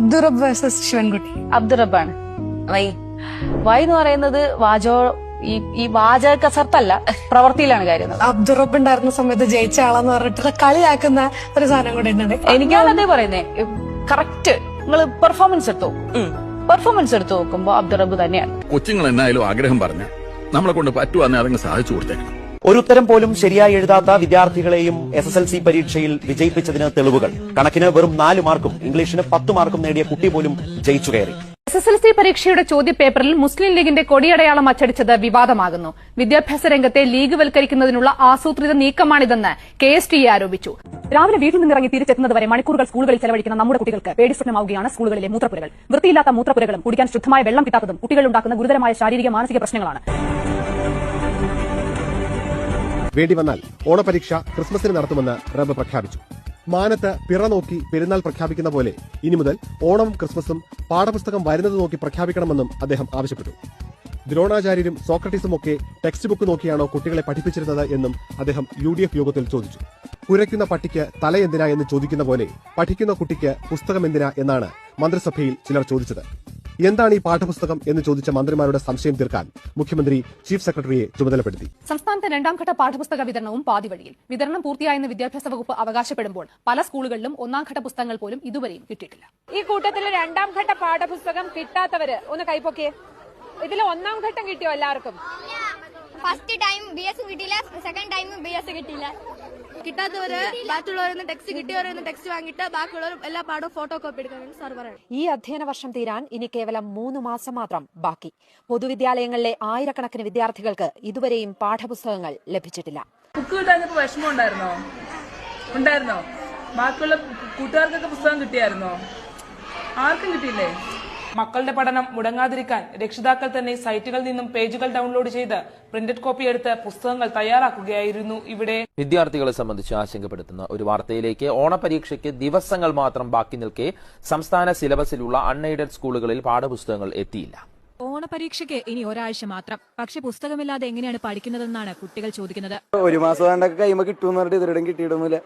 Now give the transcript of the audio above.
Abdurabb versus Sivankutty. അബ്ദുറബാണ്. Y എന്ന് പറയുന്നത് ഈ വാചക കസർത്തല്ല, പ്രവൃത്തിയിലാണ് കാര്യം. അബ്ദുറബ് ഉണ്ടായിരുന്ന സമയത്ത് ജയിച്ച ആളെന്ന് പറഞ്ഞിട്ട് കളിയാക്കുന്ന ഒരു സാധനം കൂടെ ഉണ്ട്. എനിക്കാണ് അതേ പറയുന്നേ. കറക്റ്റ് നിങ്ങൾ പെർഫോമൻസ് എടുത്തു നോക്കുമ്പോ അബ്ദുറബ് തന്നെയാണ്. കൊച്ചുങ്ങൾ എന്നായാലും ആഗ്രഹം പറഞ്ഞ നമ്മളെ കൊണ്ട് പറ്റുവാന്നെ അതങ്ങ് സാധിച്ചു കൊടുത്തേക്കണം. ഒരു ഉത്തരം പോലും ശരിയായി എഴുതാത്ത വിദ്യാർത്ഥികളെയും SSLC പരീക്ഷയിൽ വിജയിപ്പിച്ചതിന് തെളിവുകൾ. കണക്കിന് വെറും 4 മാർക്കും ഇംഗ്ലീഷിന് 10 മാർക്കും നേടിയ കുട്ടി പോലും ജയിച്ചു കയറി. SSLC പരീക്ഷയുടെ ചോദ്യപേപ്പറിൽ മുസ്ലിം ലീഗിന്റെ കൊടിയടയാളം അച്ചടിച്ചത് വിവാദമാകുന്നു. വിദ്യാഭ്യാസ രംഗത്തെ ലീഗ് വൽക്കരിക്കുന്നതിനുള്ള ആസൂത്രിത നീക്കമാണിതെന്ന് KSTA ആരോപിച്ചു. രാവിലെ വീട്ടിൽ നിന്നിറങ്ങി തിരിച്ചെത്തുന്നതുവരെ മണിക്കൂറുകൾ സ്കൂളുകളിൽ ചെലവഴിക്കുന്ന നമ്മുടെ കുട്ടികൾക്ക് പേടിസ്വപ്നമാവുകയാണ് സ്കൂളുകളിലെ മൂത്രപ്പുരകൾ. വൃത്തിയില്ലാത്ത മൂത്രപ്പുരകളും കുടിക്കാൻ ശുദ്ധമായ വെള്ളം കിട്ടാത്തതും കുട്ടികൾ ഉണ്ടാക്കുന്ന ഗുരുതരമായ ശാരീരിക മാനസിക പ്രശ്നങ്ങളാണ്. വേണ്ടി വന്നാൽ ഓണപരീക്ഷ ക്രിസ്മസിന് നടത്തുമെന്ന് റബ്ബ് പ്രഖ്യാപിച്ചു. മാനത്ത് പിറ നോക്കി പെരുന്നാൾ പ്രഖ്യാപിക്കുന്ന പോലെ ഇനി മുതൽ ഓണവും ക്രിസ്മസും പാഠപുസ്തകം വരുന്നത് നോക്കി പ്രഖ്യാപിക്കണമെന്നും അദ്ദേഹം ആവശ്യപ്പെട്ടു. ദ്രോണാചാര്യരും സോക്രട്ടീസും ഒക്കെ ടെക്സ്റ്റ് ബുക്ക് നോക്കിയാണോ കുട്ടികളെ പഠിപ്പിച്ചിരുന്നത് എന്നും അദ്ദേഹം UDF യോഗത്തിൽ ചോദിച്ചു. കുരയ്ക്കുന്ന പട്ടിക്ക് തല എന്തിനാ എന്ന് ചോദിക്കുന്ന പോലെ പഠിക്കുന്ന കുട്ടിക്ക് പുസ്തകം എന്തിനാ എന്നാണ് മന്ത്രിസഭയിൽ ചിലർ ചോദിച്ചത്. എന്താണ് ഈ പാഠപുസ്തകം എന്ന് ചോദിച്ച മന്ത്രിമാരുടെ സംശയം തീർക്കാൻ മുഖ്യമന്ത്രി ചീഫ് സെക്രട്ടറിയെ ചുമതലപ്പെടുത്തി. സംസ്ഥാനത്ത് 2ാം ഘട്ട പാഠപുസ്തക വിതരണവും പാതിവഴിയിൽ. വിതരണം പൂർത്തിയായെന്ന് വിദ്യാഭ്യാസ വകുപ്പ് അവകാശപ്പെടുമ്പോൾ പല സ്കൂളുകളിലും 1ാം ഘട്ട പുസ്തകങ്ങൾ പോലും ഇതുവരെയും കിട്ടിയിട്ടില്ല. ഈ കൂട്ടത്തിൽ 2ാം ഘട്ട പാഠപുസ്തകം കിട്ടാത്തവര് ഒന്ന് കൈപ്പൊക്കെ. ഇതിൽ 1ാം ഘട്ടം കിട്ടിയോ എല്ലാവർക്കും? ഫസ്റ്റ് ടൈം BS കിട്ടിയില്ല, സെക്കൻഡ് ടൈം BS കിട്ടിയില്ല. കിട്ടാത്തവര് ബാക്കിയുള്ളവരെന്ന് ടെക്സ്റ്റ് കിട്ടിയവരെന്ന് ടെക്സ്റ്റ് വാങ്ങിയിട്ട് ബാക്കിയുള്ളവർ എല്ലാ പാഠവും ഫോട്ടോ കോപ്പി എടുക്കാൻ സാർ പറയണം. ഈ അധ്യയന വർഷം തീരാൻ ഇനി കേവലം 3 മാസം മാത്രം ബാക്കി. പൊതുവിദ്യാലയങ്ങളിലെ ആയിരക്കണക്കിന് വിദ്യാർത്ഥികൾക്ക് ഇതുവരെയും പാഠപുസ്തകങ്ങൾ ലഭിച്ചിട്ടില്ല. ബുക്ക് കിട്ടാഞ്ഞപ്പോ വിഷമം ഉണ്ടായിരുന്നോ? ബാക്കിയുള്ള കൂട്ടുകാർക്കൊക്കെ പുസ്തകം കിട്ടിയായിരുന്നോ? ആർക്കും കിട്ടിയില്ലേ? മക്കളുടെ പഠനം മുടങ്ങാതിരിക്കാൻ രക്ഷിതാക്കൾ തന്നെ സൈറ്റുകളിൽ നിന്നും പേജുകൾ ഡൗൺലോഡ് ചെയ്ത് പ്രിന്റഡ് കോപ്പി എടുത്ത് പുസ്തകങ്ങൾ തയ്യാറാക്കുകയായിരുന്നു. ഇവിടെ വിദ്യാർത്ഥികളെ സംബന്ധിച്ച് ആശങ്കപ്പെടുത്തുന്ന ഒരു വാർത്തയിലേക്ക്. ഓണപരീക്ഷയ്ക്ക് ദിവസങ്ങൾ മാത്രം ബാക്കി നിൽക്കെ സംസ്ഥാന സിലബസിലുള്ള അൺഎയ്ഡഡ് സ്കൂളുകളിൽ പാഠപുസ്തകങ്ങൾ എത്തിയില്ല. ഓണപരീക്ഷയ്ക്ക് ഇനി ഒരാഴ്ച മാത്രം. പക്ഷെ പുസ്തകമില്ലാതെ എങ്ങനെയാണ് പഠിക്കുന്നതെന്നാണ് കുട്ടികൾ ചോദിക്കുന്നത്. ഒരു മാസം കൈമ കിട്ടുമെന്ന് പറഞ്ഞിട്ട് ഇതിലും കിട്ടിയിട്ടൊന്നുമില്ല.